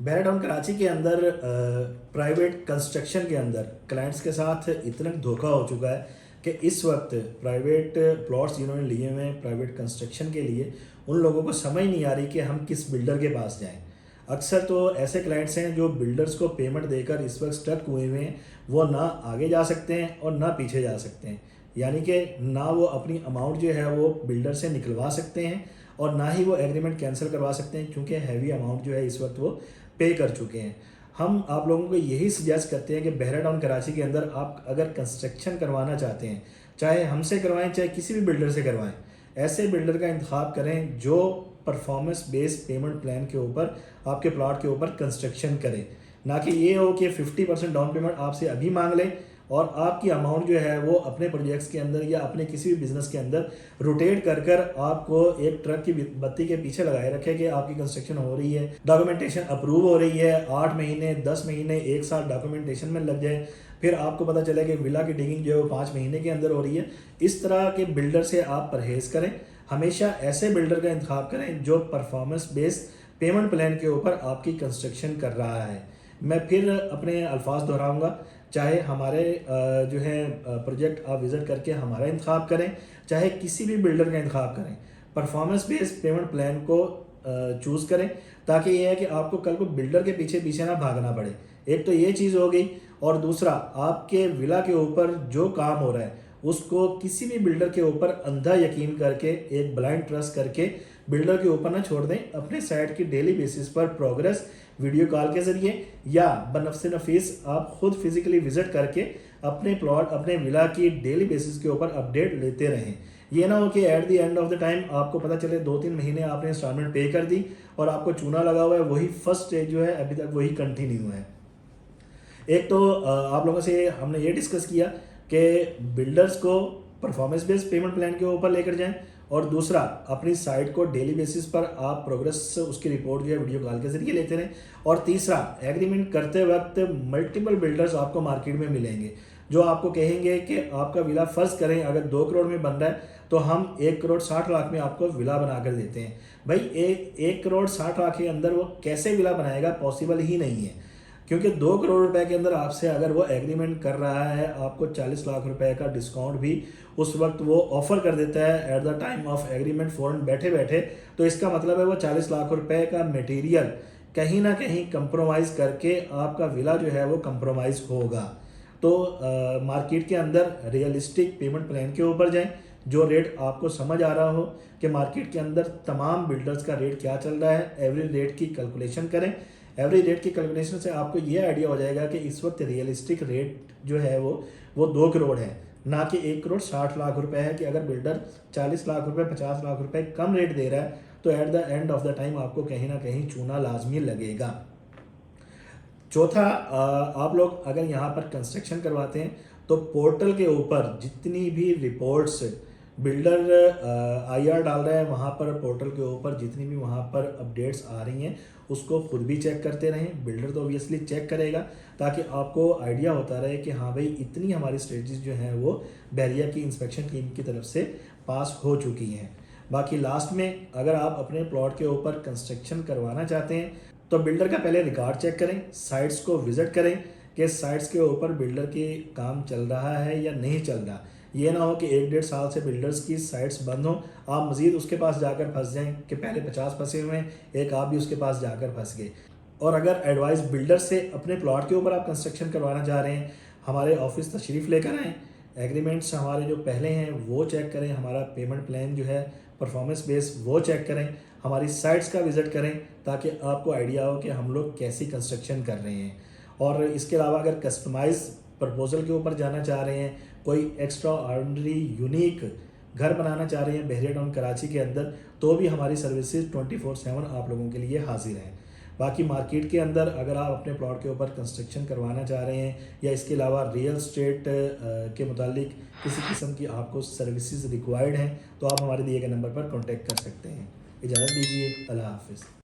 बहरा टाउन कराची के अंदर प्राइवेट कंस्ट्रक्शन के अंदर क्लाइंट्स के साथ इतना धोखा हो चुका है कि इस वक्त प्राइवेट प्लॉट्स जिन्होंने लिए हुए हैं प्राइवेट कंस्ट्रक्शन के लिए, उन लोगों को समझ नहीं आ रही कि हम किस बिल्डर के पास जाएं। अक्सर तो ऐसे क्लाइंट्स हैं जो बिल्डर्स को पेमेंट देकर इस वक्त स्टक हुए हुए हैं, वो ना आगे जा सकते हैं और ना पीछे जा सकते हैं। यानी कि ना वो अपनी अमाउंट जो है वो बिल्डर से निकलवा सकते हैं और ना ही वो एग्रीमेंट कैंसिल करवा सकते हैं, क्योंकि हैवी अमाउंट जो है इस वक्त वो पे कर चुके हैं। हम आप लोगों को यही सजेस्ट करते हैं कि बहरा टाउन कराची के अंदर आप अगर कंस्ट्रक्शन करवाना चाहते हैं, चाहे हमसे करवाएं चाहे किसी भी बिल्डर से करवाएं, ऐसे बिल्डर का इंतखाब करें जो परफॉर्मेंस बेस्ड पेमेंट प्लान के ऊपर आपके प्लॉट के ऊपर कंस्ट्रक्शन करें। ना कि ये हो कि 50% डाउन पेमेंट आपसे अभी मांग लें और आपकी अमाउंट जो है वो अपने प्रोजेक्ट्स के अंदर या अपने किसी भी बिजनेस के अंदर रोटेट कर कर आपको एक ट्रक की बत्ती के पीछे लगाए रखे कि आपकी कंस्ट्रक्शन हो रही है, डॉक्यूमेंटेशन अप्रूव हो रही है, 8 महीने 10 महीने 1 साल डॉक्यूमेंटेशन में लग जाए, फिर आपको पता चले कि विला की डिगिंग जो है वो 5 महीने के अंदर हो रही है। इस तरह के बिल्डर से आप परहेज करें। हमेशा ऐसे बिल्डर का इंतखाब करें जो परफॉर्मेंस बेस्ड पेमेंट प्लान के ऊपर आपकी कंस्ट्रक्शन कर रहा है। मैं फिर अपने अल्फाज दोहराऊंगा, चाहे हमारे जो है प्रोजेक्ट आप विज़िट करके हमारा इंतखाब करें, चाहे किसी भी बिल्डर का इंतखाब करें, परफॉर्मेंस बेस्ड पेमेंट प्लान को चूज़ करें, ताकि ये है कि आपको कल को बिल्डर के पीछे पीछे ना भागना पड़े। एक तो ये चीज़ हो गई, और दूसरा आपके विला के ऊपर जो काम हो रहा है उसको किसी भी बिल्डर के ऊपर अंधा यकीन करके, एक ब्लाइंड ट्रस्ट करके बिल्डर के ऊपर ना छोड़ दें। अपने साइट की डेली बेसिस पर प्रोग्रेस वीडियो कॉल के ज़रिए या बनफ्से नफीस आप खुद फिजिकली विजिट करके अपने प्लॉट अपने विला की डेली बेसिस के ऊपर अपडेट लेते रहें। ये ना हो कि at the end of the time आपको पता चले 2-3 महीने आपने इंस्टॉलमेंट पे कर दी और आपको चूना लगा हुआ है, वही फर्स्ट स्टेज जो है अभी तक वही कंटिन्यू है। एक तो आप लोगों से हमने ये डिस्कस किया कि बिल्डर्स को परफॉर्मेंस बेस्ड पेमेंट प्लान के ऊपर लेकर जाएं, और दूसरा अपनी साइट को डेली बेसिस पर आप प्रोग्रेस उसकी रिपोर्ट जो है वीडियो कॉल के जरिए लेते रहें, और तीसरा एग्रीमेंट करते वक्त मल्टीपल बिल्डर्स आपको मार्केट में मिलेंगे जो आपको कहेंगे कि आपका विला फ़र्ज़ करें अगर 2 करोड़ में बन रहा है तो हम 1 करोड़ 60 लाख में आपको विला बना कर देते हैं। भाई 1 करोड़ 60 लाख के अंदर वो कैसे विला बनाएगा, पॉसिबल ही नहीं है। क्योंकि 2 करोड़ रुपए के अंदर आपसे अगर वो एग्रीमेंट कर रहा है, आपको 40 लाख रुपए का डिस्काउंट भी उस वक्त वो ऑफर कर देता है at the time of agreement फ़ौरन बैठे बैठे, तो इसका मतलब है वो 40 लाख रुपए का मटेरियल कहीं ना कहीं कंप्रोमाइज़ करके आपका विला जो है वो कंप्रोमाइज़ होगा। तो मार्केट के अंदर रियलिस्टिक पेमेंट प्लान के ऊपर जाएं, जो रेट आपको समझ आ रहा हो कि मार्केट के अंदर तमाम बिल्डर्स का रेट क्या चल रहा है, एवरेज रेट की कैलकुलेशन करें। एवरेज रेट की कैलकुलेशन से आपको ये आइडिया हो जाएगा कि इस वक्त रियलिस्टिक रेट जो है वो 2 करोड़ है, ना कि 1 करोड़ 60 लाख रुपए है। कि अगर बिल्डर 40 लाख रुपए 50 लाख रुपए कम रेट दे रहा है तो at the end of the time आपको कहीं ना कहीं चूना लाजमी लगेगा। चौथा, आप लोग अगर यहाँ पर कंस्ट्रक्शन करवाते हैं तो पोर्टल के ऊपर जितनी भी रिपोर्ट्स बिल्डर आईआर डाल रहा है, वहाँ पर पोर्टल के ऊपर जितनी भी वहाँ पर अपडेट्स आ रही हैं उसको खुद भी चेक करते रहें। बिल्डर तो ऑब्वियसली चेक करेगा ताकि आपको आइडिया होता रहे कि हाँ भाई इतनी हमारी स्ट्रेटजीज जो हैं वो बहरिया की इंस्पेक्शन टीम की तरफ से पास हो चुकी हैं। बाकी लास्ट में अगर आप अपने प्लॉट के ऊपर कंस्ट्रक्शन करवाना चाहते हैं तो बिल्डर का पहले रिकॉर्ड चेक करें, साइट्स को विजिट करें कि साइट्स के ऊपर बिल्डर के काम चल रहा है या नहीं चल रहा। ये ना हो कि 1-1.5 साल से बिल्डर्स की साइट्स बंद हो, आप मज़ीद उसके पास जाकर फंस जाएं कि पहले 50 फंसे हुए हैं, एक आप भी उसके पास जाकर फंस गए। और अगर एडवाइस बिल्डर से अपने प्लॉट के ऊपर आप कंस्ट्रक्शन करवाना चाह रहे हैं, हमारे ऑफिस तशरीफ़ लेकर आएँ, एग्रीमेंट्स हमारे जो पहले हैं वो चेक करें, हमारा पेमेंट प्लान जो है परफॉर्मेंस बेस वो चेक करें, हमारी साइट्स का विज़िट करें, ताकि आपको आइडिया हो कि हम लोग कैसी कंस्ट्रक्शन कर रहे हैं। और इसके अलावा अगर कस्टमाइज प्रपोजल के ऊपर जाना चाह रहे हैं, कोई एक्स्ट्रा ऑर्डिनरी यूनिक घर बनाना चाह रहे हैं बहरा टाउन कराची के अंदर, तो भी हमारी सर्विसेज 24/7 आप लोगों के लिए हाजिर हैं। बाकी मार्केट के अंदर अगर आप अपने प्लॉट के ऊपर कंस्ट्रक्शन करवाना चाह रहे हैं या इसके अलावा रियल स्टेट के मुतालिक किसी किस्म की आपको सर्विसेज रिक्वायर्ड हैं, तो आप हमारे दिए गए नंबर पर कॉन्टैक्ट कर सकते हैं। इजाज़त दीजिए, अल्लाह हाफिज़।